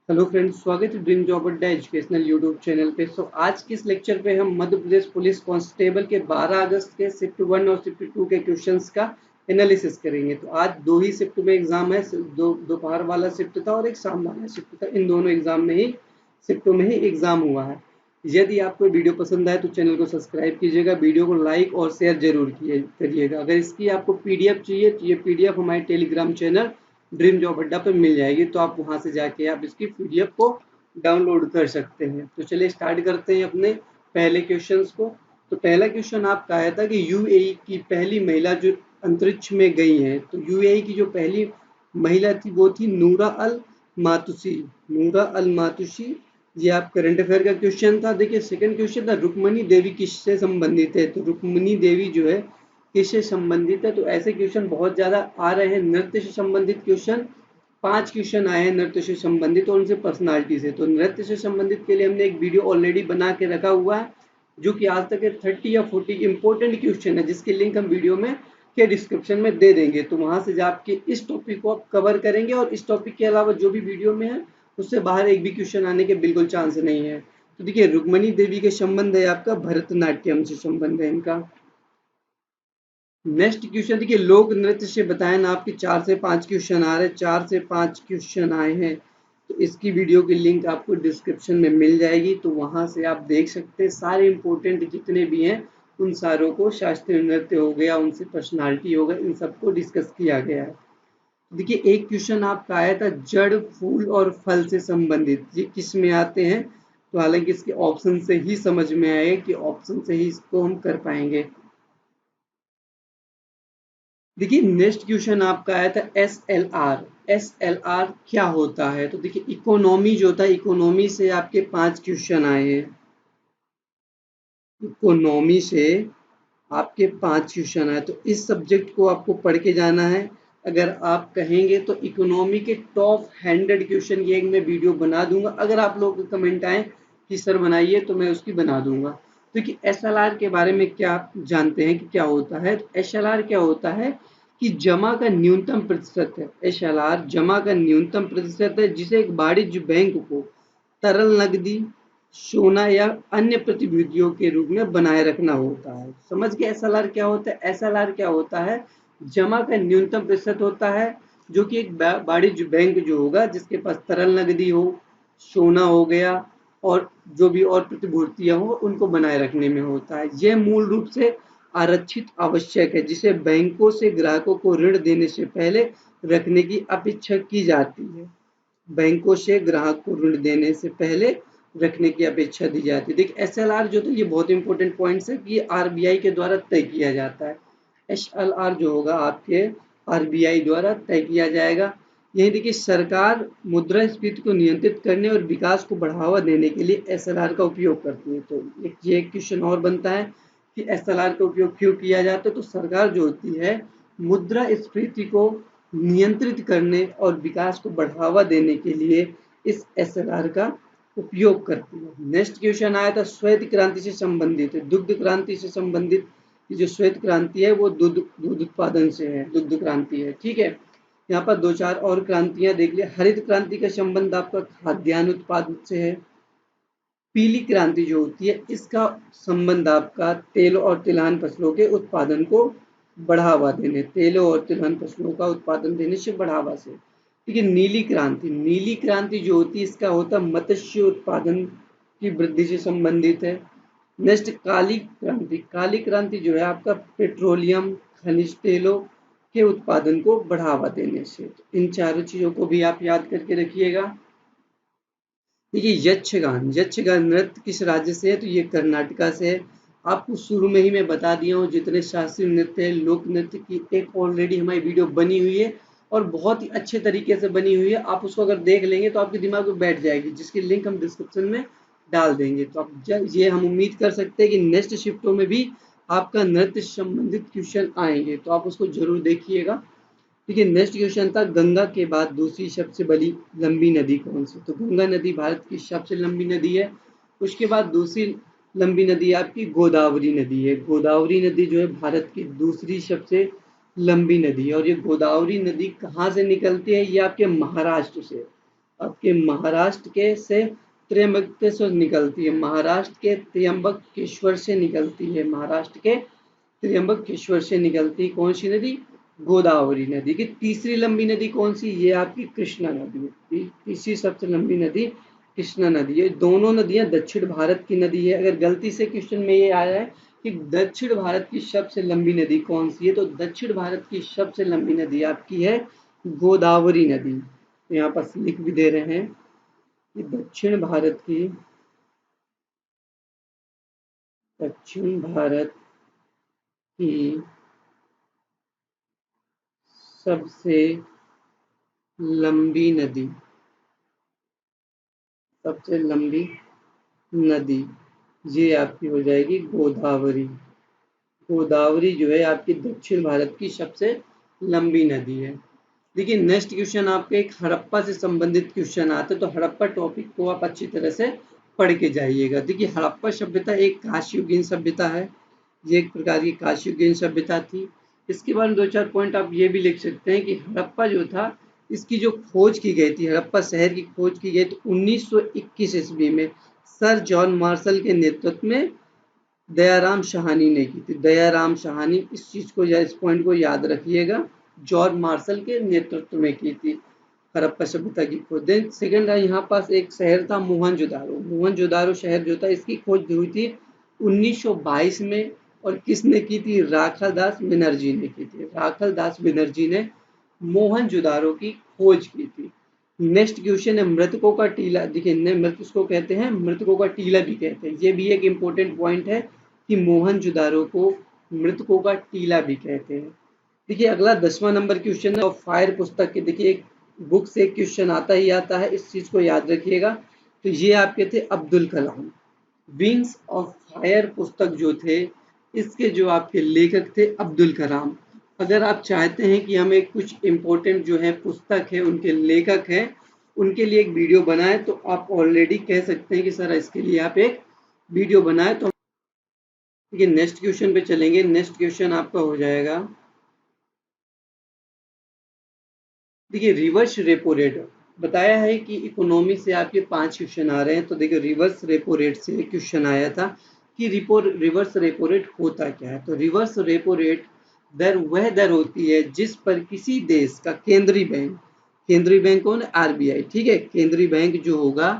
Hello friends, स्वागत है dream job अड्डा एजुकेशनल यूट्यूब चैनल पे। आज के इस लेक्चर पे हम मध्य प्रदेश पुलिस कांस्टेबल के 12 अगस्त के शिफ्ट 1 और शिफ्ट 2 के क्वेश्चंस का एनालिसिस करेंगे। तो आज दो ही शिफ्ट में एग्जाम है, दो दोपहर वाला शिफ्ट था और एक शाम वाला शिफ्ट था। इन दोनों एग्जाम में ही शिफ्टों में ही एग्जाम हुआ है। यदि आपको वीडियो पसंद आए तो चैनल को सब्सक्राइब कीजिएगा, वीडियो को लाइक और शेयर जरूर करिएगा। अगर इसकी आपको पीडीएफ चाहिए तो ये पीडीएफ हमारे टेलीग्राम चैनल ड्रीम जॉब अड्डा पर मिल जाएगी, तो आप वहां से जाके आप इसकी पीडीएफ को डाउनलोड कर सकते हैं। तो चलिए स्टार्ट करते हैं अपने पहले क्वेश्चंस को। तो पहला क्वेश्चन आपका आया था कि यूएई की पहली महिला जो अंतरिक्ष में गई है, तो यूएई की जो पहली महिला थी वो थी नूरा अल मातुसी। नूरा अल मातुसी, ये आप करंट अफेयर का क्वेश्चन था। देखिए सेकंड क्वेश्चन था रुक्मणी देवी किससे संबंधित है, तो रुक्मणी देवी जो है किससे संबंधित है। तो ऐसे क्वेश्चन बहुत ज्यादा आ रहे हैं। नृत्य से संबंधित क्वेश्चन 5 क्वेश्चन आए हैं नृत्य से संबंधित और उनसे पर्सनालिटी से। तो नृत्य से संबंधित के लिए हमने एक वीडियो ऑलरेडी बना के रखा हुआ है, जो कि आज तक 30 या 40 इंपॉर्टेंट क्वेश्चन है, जिसकी लिंक हम वीडियो में के डिस्क्रिप्शन में दे देंगे। तो वहां से जाके इस टॉपिक को आप कवर करेंगे और इस टॉपिक के अलावा जो भी वीडियो में है उससे बाहर एक भी क्वेश्चन आने के बिल्कुल चांस नहीं है। तो देखिए रुक्मणी देवी के संबंध है आपका भरतनाट्यम से संबंध है इनका। नेक्स्ट क्वेश्चन देखिए लोक नृत्य से बताएं ना, आपके 4 से 5 क्वेश्चन आ रहे हैं, 4 से 5 क्वेश्चन आए हैं। तो इसकी वीडियो की लिंक आपको डिस्क्रिप्शन में मिल जाएगी, तो वहां से आप देख सकते हैं सारे इंपॉर्टेंट जितने भी हैं उन सारों को। शास्त्रीय नृत्य हो गया, उनसे पर्सनालिटी हो गया, इन सबको डिस्कस किया गया है। देखिए एक क्वेश्चन आपका आया था जड़ फूल और फल से संबंधित, ये किस में आते हैं। तो हालांकि इसके ऑप्शन से ही समझ में आए कि ऑप्शन से ही इसको हम कर पाएंगे। देखिए नेक्स्ट क्वेश्चन आपका आया था S L R. S L R क्या होता है, तो देखिए इकोनॉमी जो होता है, इकोनॉमी से आपके 5 क्वेश्चन आए हैं। इकोनॉमी से आपके 5 क्वेश्चन आए, तो इस सब्जेक्ट को आपको पढ़ के जाना है। अगर आप कहेंगे तो इकोनॉमी के टॉप 100 क्वेश्चन की एक मैं वीडियो बना दूंगा। अगर आप लोग कमेंट आए कि सर बनाइए तो मैं उसकी बना दूंगा। तो कि एस एल आर के बारे में क्या जानते हैं कि क्या होता है। तो एस एल आर क्या होता है कि जमा का न्यूनतम प्रतिशत है। एस एल आर जमा का न्यूनतम प्रतिशत है, जिसे एक वाणिज्य बैंक को तरल नकदी, सोना या अन्य प्रतिभूतियों के रूप में बनाए रखना होता है। समझ गए एसएलआर क्या होता है। एसएलआर क्या होता है, जमा का न्यूनतम प्रतिशत होता है, जो कि एक वाणिज्य बैंक जो होगा जिसके पास तरल नकदी हो, सोना हो गया और जो भी और प्रतिभूतियां हो उनको बनाए रखने में होता है। यह मूल रूप से आरक्षित आवश्यक है, जिसे बैंकों से ग्राहकों को ऋण देने से पहले रखने की अपेक्षा की जाती है। बैंकों से ग्राहक को ऋण देने से पहले रखने की अपेक्षा दी जाती है। देखिए एसएलआर जो था ये बहुत इंपॉर्टेंट पॉइंट्स है कि ये आरबीआई के द्वारा तय किया जाता है। एसएलआर जो होगा आपके आरबीआई द्वारा तय किया जाएगा। यही देखिए सरकार मुद्रास्फीति को नियंत्रित करने और विकास को बढ़ावा देने के लिए एसएलआर का उपयोग करती है। तो ये क्वेश्चन और बनता है कि एसएलआर का उपयोग क्यों किया जाता है। तो सरकार जो होती है मुद्रास्फीति को नियंत्रित करने और विकास को बढ़ावा देने के लिए इस एसएलआर का उपयोग करती है। नेक्स्ट क्वेश्चन आया था श्वेत क्रांति से संबंधित है, दुग्ध क्रांति से संबंधित। जो श्वेत क्रांति है वो दूध उत्पादन से है, दुग्ध क्रांति है। ठीक है, यहाँ पर 2-4 और क्रांतियां देख लिया। हरित क्रांति का संबंध आपका खाद्यान्न उत्पादन से है। पीली क्रांति जो होती है इसका संबंध आपका तेल और तिलहन फसलों के उत्पादन को बढ़ावा देने, तेलों और तिलहन फसलों का उत्पादन देने से बढ़ावा से। ठीक है, नीली क्रांति, नीली क्रांति जो होती है इसका होता है मत्स्य उत्पादन की वृद्धि से संबंधित है। नेक्स्ट काली क्रांति, काली क्रांति जो है आपका पेट्रोलियम खनिज तेलों के उत्पादन को बढ़ावा देने से। तो इन चारों चीजों को भी आप याद करके रखिएगा। देखिए यक्षगान, यक्षगान नृत्य किस राज्य से है, तो ये कर्नाटका से है। आपको शुरू में ही मैं बता दिया हूँ जितने शास्त्रीय नृत्य है, लोक नृत्य की एक ऑलरेडी हमारी वीडियो बनी हुई है और बहुत ही अच्छे तरीके से बनी हुई है। आप उसको अगर देख लेंगे तो आपके दिमाग में बैठ जाएगी, जिसकी लिंक हम डिस्क्रिप्शन में डाल देंगे। तो आप ये हम उम्मीद कर सकते हैं कि नेक्स्ट शिफ्टों में भी आपका नृत्य से संबंधित क्वेश्चन आएंगे, तो आप उसको जरूर देखिएगा। देखिए नेक्स्ट क्वेश्चन था गंगा के बाद दूसरी सबसे बड़ी लंबी नदी कौन सी। तो गंगा नदी भारत की सबसे लंबी नदी है। उसके बाद दूसरी लंबी नदी आपकी गोदावरी नदी है। गोदावरी नदी जो है भारत की दूसरी सबसे लंबी नदी है। और ये गोदावरी नदी कहाँ से निकलती है, ये आपके महाराष्ट्र से। आपके महाराष्ट्र के से त्र्यंबकेश्वर निकलती है, महाराष्ट्र के त्र्यंबकेश्वर से निकलती है, महाराष्ट्र के त्र्यंबकेश्वर से निकलती कौन सी नदी? गोदावरी नदी। की तीसरी लंबी नदी कौन सी? ये आपकी कृष्णा नदी है। तीसरी सबसे लंबी नदी कृष्णा नदी है। दोनों नदियां दक्षिण भारत की नदी है। अगर गलती से क्वेश्चन में ये आया है कि दक्षिण भारत की सबसे लंबी नदी कौन सी है, तो दक्षिण भारत की सबसे लंबी नदी आपकी है गोदावरी नदी। तो यहाँ पर लिख भी दे रहे हैं कि दक्षिण भारत की सबसे लंबी नदी, सबसे लंबी नदी ये आपकी हो जाएगी गोदावरी। गोदावरी जो है आपकी दक्षिण भारत की सबसे लंबी नदी है। देखिए नेक्स्ट क्वेश्चन आपके एक हड़प्पा से संबंधित क्वेश्चन आते हैं, तो हड़प्पा टॉपिक को आप अच्छी तरह से पढ़ के जाइएगा। देखिए हड़प्पा सभ्यता एक कांस्ययुगीन सभ्यता है, ये एक प्रकार की कांस्ययुगीन सभ्यता थी। इसके बारे में 2-4 पॉइंट आप ये भी लिख सकते हैं कि हड़प्पा जो था इसकी जो खोज की गई थी, हड़प्पा शहर की खोज की गई तो 1921 ईस्वी में सर जॉन मार्शल के नेतृत्व में दयाराम साहनी ने की थी। दयाराम साहनी, इस चीज को या इस पॉइंट को याद रखिएगा, जॉर्ज मार्शल के नेतृत्व में की थी हड़प्पा सभ्यता की खोज। देन सेकंड यहाँ पास एक शहर था मोहनजोदारो। मोहनजोदारो शहर जो था इसकी खोज हुई थी 1922 में, और किसने की थी? राखालदास बनर्जी ने की थी। राखालदास बनर्जी ने मोहनजोदारो की खोज की थी। नेक्स्ट क्वेश्चन है मृतकों का टीला। देखिए मृत उसको कहते हैं, मृतकों का टीला भी कहते हैं। ये भी एक इम्पोर्टेंट पॉइंट है कि मोहनजोदारो को मृतकों का टीला भी कहते हैं। देखिए अगला 10वां नंबर क्वेश्चन है ऑफ फायर पुस्तक के। देखिए एक बुक से एक क्वेश्चन आता ही आता है, इस चीज को याद रखिएगा। तो ये आपके थे Abdul Kalam. Wings of fire पुस्तक जो थे इसके जो आपके लेखक थे अब्दुल कलाम। अगर आप चाहते हैं कि हमें कुछ इम्पोर्टेंट जो है पुस्तक है उनके लेखक हैं उनके लिए एक वीडियो बनाए, तो आप ऑलरेडी कह सकते हैं कि सर इसके लिए आप एक वीडियो बनाए। तो देखिए नेक्स्ट क्वेश्चन पे चलेंगे। नेक्स्ट क्वेश्चन आपका हो जाएगा, देखिए रिवर्स रेपो रेट। बताया है कि इकोनॉमी से आपके 5 क्वेश्चन आ रहे हैं, तो देखिए रिवर्स रेपो रेट से क्वेश्चन आया था कि रिवर्स रेपो रेट होता क्या है। तो रिवर्स रेपो रेट दर वह दर होती है जिस पर किसी देश का केंद्रीय बैंक कौन है? आरबीआई। ठीक है, केंद्रीय बैंक जो होगा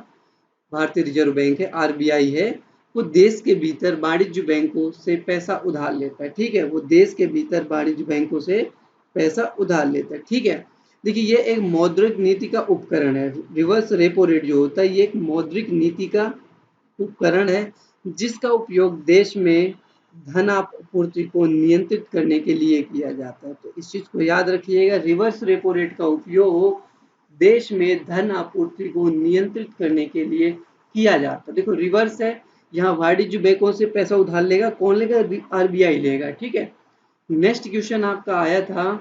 भारतीय रिजर्व बैंक है, आरबीआई है, वो देश के भीतर वाणिज्य बैंकों से पैसा उधार लेता है। ठीक है, वो देश के भीतर वाणिज्य बैंकों से पैसा उधार लेता है। ठीक है, देखिए ये एक मौद्रिक नीति का उपकरण है। रिवर्स रेपो रेट जो होता है ये एक मौद्रिक नीति का उपकरण है जिसका उपयोग देश में धन आपूर्ति को नियंत्रित करने के लिए किया जाता है। तो इस चीज को याद रखिएगा, रिवर्स रेपो रेट का उपयोग देश में धन आपूर्ति को नियंत्रित करने के लिए किया जाता है। देखो रिवर्स है, यहाँ वाणिज्य बैंकों से पैसा उधार लेगा, कौन लेगा? आरबीआई लेगा। ठीक है, नेक्स्ट क्वेश्चन आपका आया था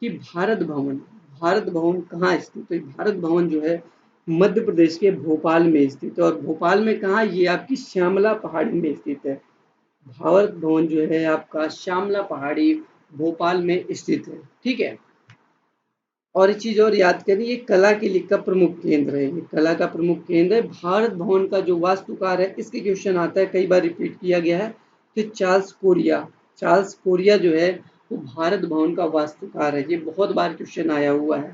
कि भारत भवन कहाँ स्थित है? भारत भवन जो है मध्य प्रदेश के भोपाल में स्थित है। और भोपाल में कहाँ? ये आपकी श्यामला पहाड़ी में स्थित है। भारत भवन जो है आपका श्यामला पहाड़ी भोपाल में स्थित है। ठीक है, और एक चीज और याद करिए, ये कला के लिए का प्रमुख केंद्र है। ये कला का प्रमुख केंद्र है। भारत भवन का जो वास्तुकार है इसके क्वेश्चन आता है, कई बार रिपीट किया गया है कि चार्ल्स कोरिया जो है वो भारत भवन का वास्तुकार है। ये बहुत बार क्वेश्चन आया हुआ है।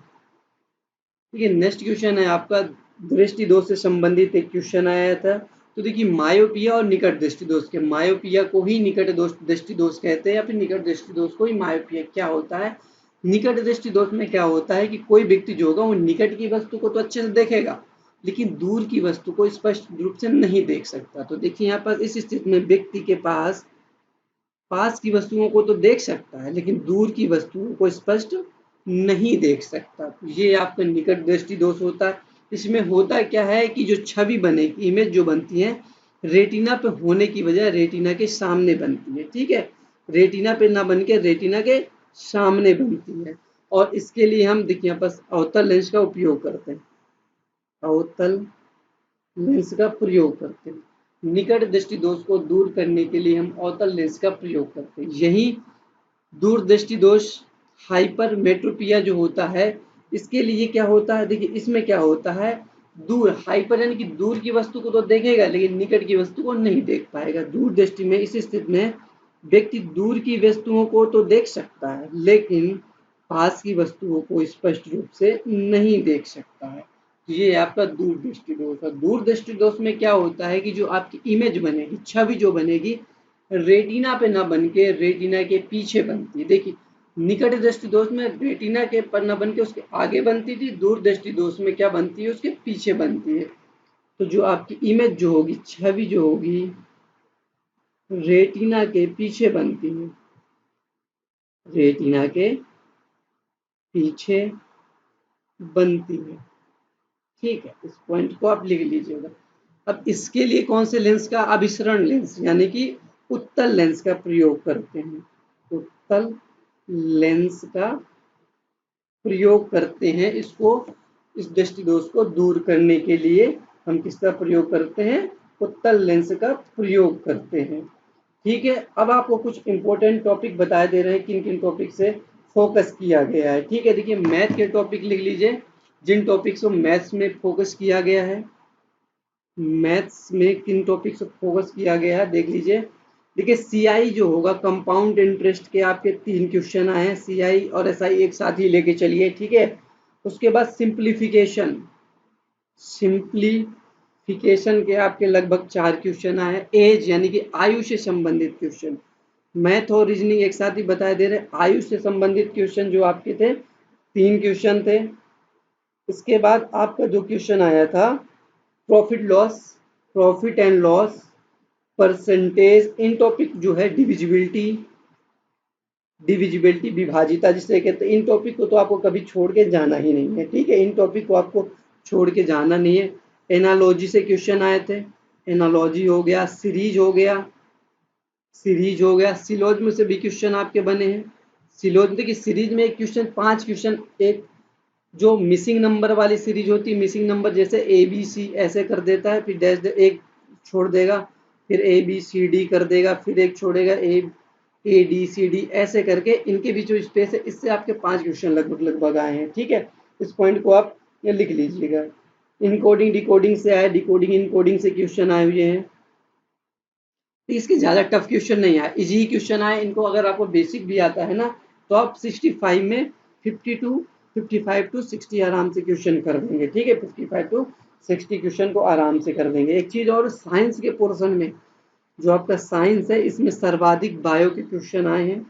ठीक है, नेक्स्ट क्वेश्चन है आपका दृष्टि दोष से संबंधित एक क्वेश्चन आया था। तो देखिए मायोपिया और निकट दृष्टि दोष के, मायोपिया को ही निकट दृष्टि दोष कहते हैं या फिर निकट दृष्टि दोष को ही मायोपिया। क्या होता है निकट दृष्टि दोष में? क्या होता है कि कोई व्यक्ति जो होगा वो निकट की वस्तु को तो अच्छे से देखेगा लेकिन दूर की वस्तु को स्पष्ट रूप से नहीं देख सकता। तो देखिए यहाँ पर इस स्थिति में व्यक्ति के पास की वस्तुओं को तो देख सकता है लेकिन दूर की वस्तुओं को स्पष्ट नहीं देख सकता। तो ये आपका निकट दृष्टि दोष होता है। इसमें होता क्या है कि जो छवि बनेगी, इमेज जो बनती है रेटिना पे होने की बजाय रेटिना के सामने बनती है। ठीक है, रेटिना पे ना बन के रेटिना के सामने बनती है। और इसके लिए हम देखिए बस अवतल लेंस का उपयोग करते हैं, अवतल लेंस का प्रयोग करते हैं। निकट दृष्टि दोष को दूर करने के लिए हम अवतल लेंस का प्रयोग करते हैं। यही दूर दृष्टि दोष हाइपरमेट्रोपिया जो होता है इसके लिए क्या होता है, देखिए इसमें क्या होता है, दूर हाइपर यानी कि दूर की वस्तु को तो देखेगा लेकिन निकट की वस्तु को नहीं देख पाएगा। दूर दृष्टि में इस स्थिति में व्यक्ति दूर की वस्तुओं को तो देख सकता है लेकिन पास की वस्तुओं को स्पष्ट रूप से नहीं देख सकता है। ये आपका दूर दृष्टि दोष है। दूर दृष्टि दोष में क्या होता है कि जो आपकी इमेज बनेगी, छवि जो बनेगी, रेटिना पे ना बन के रेटिना के पीछे बनती है। देखिए निकट दृष्टि दोष में रेटिना के पर न बन के उसके आगे बनती थी, दूर दृष्टि दोष में क्या बनती है, उसके पीछे बनती है। तो जो आपकी इमेज जो होगी, छवि जो होगी, रेटिना के पीछे बनती है, रेटिना के पीछे बनती है। ठीक है, इस पॉइंट को आप लिख लीजिएगा। अब इसके लिए कौन से लेंस का, अभिसरण लेंस यानी कि उत्तल लेंस का प्रयोग करते हैं। उत्तल लेंस का प्रयोग करते हैं, इसको इस दृष्टि दोष को दूर करने के लिए हम किसका प्रयोग करते हैं, उत्तल लेंस का प्रयोग करते हैं। ठीक है, अब आपको कुछ इंपॉर्टेंट टॉपिक बताए दे रहे हैं, किन किन टॉपिक से फोकस किया गया है। ठीक है, देखिए मैथ के टॉपिक लिख लीजिए, जिन टॉपिक्स को मैथ्स में फोकस किया गया है, मैथ्स में किन टॉपिक से फोकस किया गया है देख लीजिए। देखिए सीआई जो होगा, कंपाउंड इंटरेस्ट के आपके 3 क्वेश्चन आए हैं, सीआई और एसआई एक साथ ही लेके चलिए। ठीक है, उसके बाद सिंप्लीफिकेशन, सिंप्लीफिकेशन के आपके लगभग 4 क्वेश्चन आए हैं। एज यानी कि आयु से संबंधित क्वेश्चन, मैथ और रीजनिंग एक साथ ही बताए दे रहे हैं। आयु से संबंधित क्वेश्चन जो आपके थे 3 क्वेश्चन थे। इसके बाद आपका जो क्वेश्चन आया था profit loss, profit and loss, percentage, in topic जो है डिविजिबिलिटी, डिविजिबिलिटी विभाजिता जिसे कहते हैं, इन टॉपिक को तो आपको कभी छोड़ के जाना ही नहीं है। ठीक है, इन टॉपिक को आपको छोड़ के जाना नहीं है। एनालॉजी से क्वेश्चन आए थे, एनालॉजी हो गया, सीरीज हो गया, सीरीज हो गया, सिलोज में से भी क्वेश्चन आपके बने हैं। सिलोज देखिए सीरीज में एक क्वेश्चन, 5 क्वेश्चन, एक जो मिसिंग नंबर वाली सीरीज होती है, मिसिंग नंबर जैसे ए बी सी ऐसे कर देता है, फिर डैश एक छोड़ देगा, फिर ए बी सी डी कर देगा, फिर एक छोड़ेगा ए डी सी डी, ऐसे करके इनके बीच जो स्पेस है इससे आपके 5 क्वेश्चन लगभग आए हैं। ठीक है, इस पॉइंट को आप ये लिख लीजिएगा। इनकोडिंग डिकोडिंग से आए, डिकोडिंग इनकोडिंग से क्वेश्चन आए हुए हैं। तो इसके ज़्यादा टफ क्वेश्चन नहीं आए, इजी क्वेश्चन आए। इनको अगर आपको बेसिक भी आता है ना तो आप 65 में 55 टू 60 आराम से क्वेश्चन कर देंगे। ठीक है, 55 टू 60 क्वेश्चन को आराम से कर देंगे। एक चीज़ और, साइंस के पोर्शन में जो आपका साइंस है इसमें सर्वाधिक बायो के क्वेश्चन आए हैं।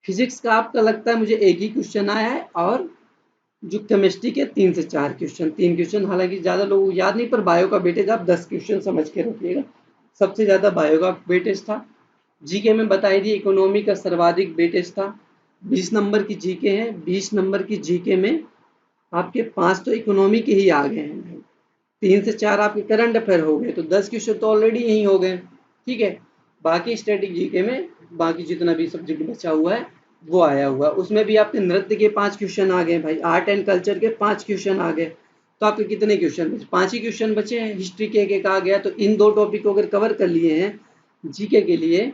फिजिक्स का आपका लगता है मुझे एक ही क्वेश्चन आया है, और जो केमिस्ट्री के 3 से 4 क्वेश्चन, 3 क्वेश्चन, हालांकि ज़्यादा लोगों को याद नहीं, पर बायो का वेटेज आप 10 क्वेश्चन समझ के रखिएगा, सबसे ज़्यादा बायो का वेटेज था। जीके में बताई दी, इकोनॉमी का सर्वाधिक वेटेज था, 20 नंबर की जीके है। 20 नंबर की जीके में आपके 5 तो इकोनॉमी के ही आ गए हैं, 3 से 4 आपके करंट अफेयर हो गए, तो 10 क्वेश्चन तो ऑलरेडी यही हो गए। ठीक है, बाकी स्टैटिक जीके में बाकी जितना भी सब्जेक्ट बचा हुआ है वो आया हुआ, उसमें भी आपके नृत्य के 5 क्वेश्चन आ गए भाई, आर्ट एंड कल्चर के 5 क्वेश्चन आ गए। तो आपके कितने क्वेश्चन बचे, 5 ही क्वेश्चन बचे हैं। हिस्ट्री के एक आ गया, तो इन 2 टॉपिक को अगर कवर कर लिए हैं जीके के लिए,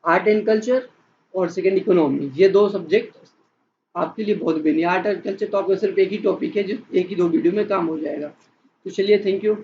आर्ट एंड कल्चर और सेकेंड इकोनॉमी, ये 2 सब्जेक्ट आपके लिए बहुत बेनी। आर्ट एंड कल्चर तो आपका सिर्फ एक ही टॉपिक है जो एक ही 2 वीडियो में काम हो जाएगा। तो चलिए, थैंक यू।